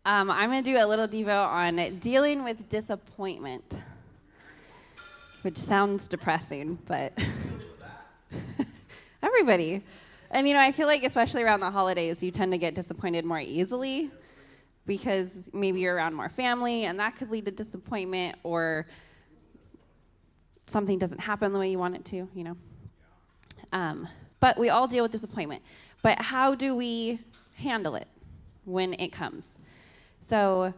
I'm going to do a little Devo on dealing with disappointment, which sounds depressing, but everybody. And, I feel like especially around the holidays, you tend to get disappointed more easily because maybe you're around more family, and that could lead to disappointment, or something doesn't happen the way you want it to, But we all deal with disappointment. But how do we handle it when it comes? So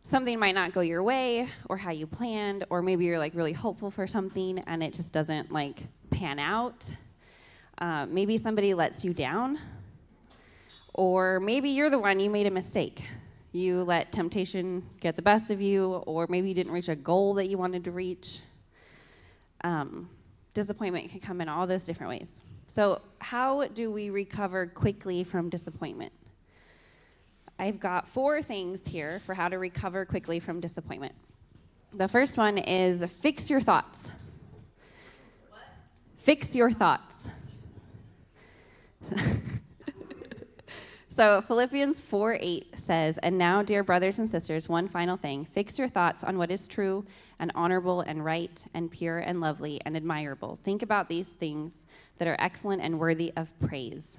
something might not go your way or how you planned, or maybe you're really hopeful for something and it just doesn't pan out. Maybe somebody lets you down, or maybe you're the one, you made a mistake. You let temptation get the best of you, or maybe you didn't reach a goal that you wanted to reach. Disappointment can come in all those different ways. So how do we recover quickly from disappointment? I've got 4 things here for how to recover quickly from disappointment. The first one is fix your thoughts. What? Fix your thoughts. So Philippians 4:8 says, "And now, dear brothers and sisters, one final thing. Fix your thoughts on what is true and honorable and right and pure and lovely and admirable. Think about these things that are excellent and worthy of praise."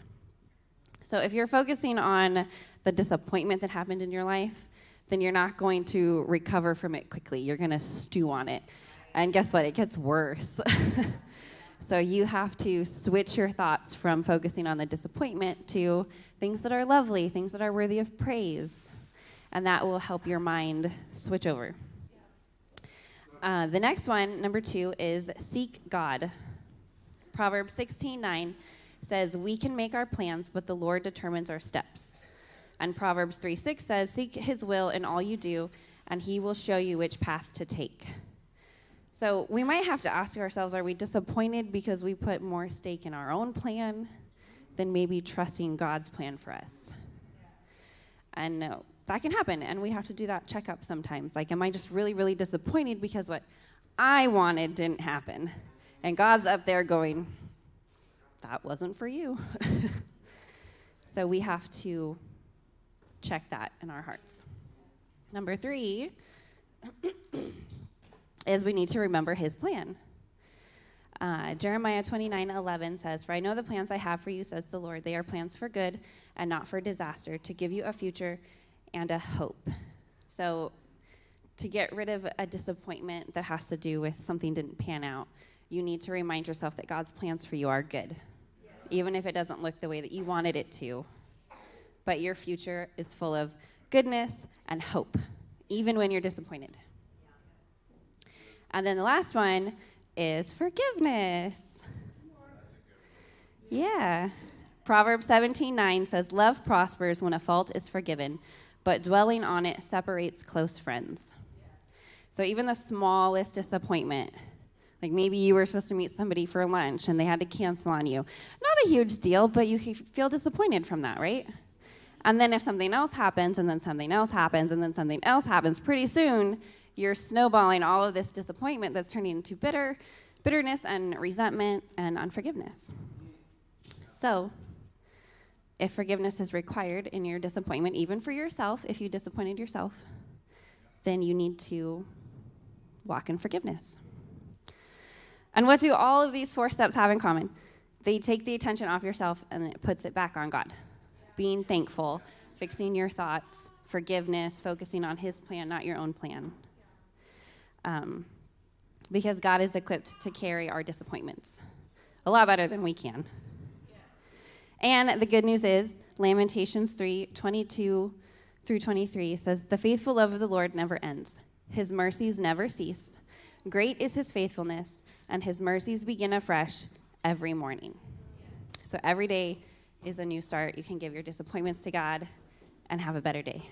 So if you're focusing on the disappointment that happened in your life, then you're not going to recover from it quickly. You're going to stew on it. And guess what? It gets worse. So you have to switch your thoughts from focusing on the disappointment to things that are lovely, things that are worthy of praise. And that will help your mind switch over. The next one, number 2, is seek God. Proverbs 16:9 says, "We can make our plans, but the Lord determines our steps." And Proverbs 3:6 says, "Seek his will in all you do, and he will show you which path to take." So we might have to ask ourselves, are we disappointed because we put more stake in our own plan than maybe trusting God's plan for us? And that can happen, and we have to do that checkup sometimes. Am I just really, really disappointed because what I wanted didn't happen? And God's up there going, that wasn't for you. So we have to check that in our hearts. Number 3 is we need to remember his plan. Jeremiah 29:11 says, "For I know the plans I have for you, says the Lord. They are plans for good and not for disaster, to give you a future and a hope." So to get rid of a disappointment that has to do with something didn't pan out, you need to remind yourself that God's plans for you are good, even if it doesn't look the way that you wanted it to. But your future is full of goodness and hope, even when you're disappointed. And then the last one is forgiveness. Yeah. Proverbs 17:9 says, "Love prospers when a fault is forgiven, but dwelling on it separates close friends." So even the smallest disappointment, maybe you were supposed to meet somebody for lunch and they had to cancel on you. Not a huge deal, but you feel disappointed from that, right? And then if something else happens, and then something else happens, and then something else happens, pretty soon you're snowballing all of this disappointment that's turning into bitterness and resentment and unforgiveness. So if forgiveness is required in your disappointment, even for yourself, if you disappointed yourself, then you need to walk in forgiveness. And what do all of these 4 steps have in common? They take the attention off yourself and it puts it back on God. Being thankful, fixing your thoughts, forgiveness, focusing on his plan, not your own plan. Because God is equipped to carry our disappointments a lot better than we can. And the good news is, Lamentations 3:22-23 says, "The faithful love of the Lord never ends. His mercies never cease. Great is his faithfulness, and his mercies begin afresh every morning." So every day is a new start. You can give your disappointments to God and have a better day.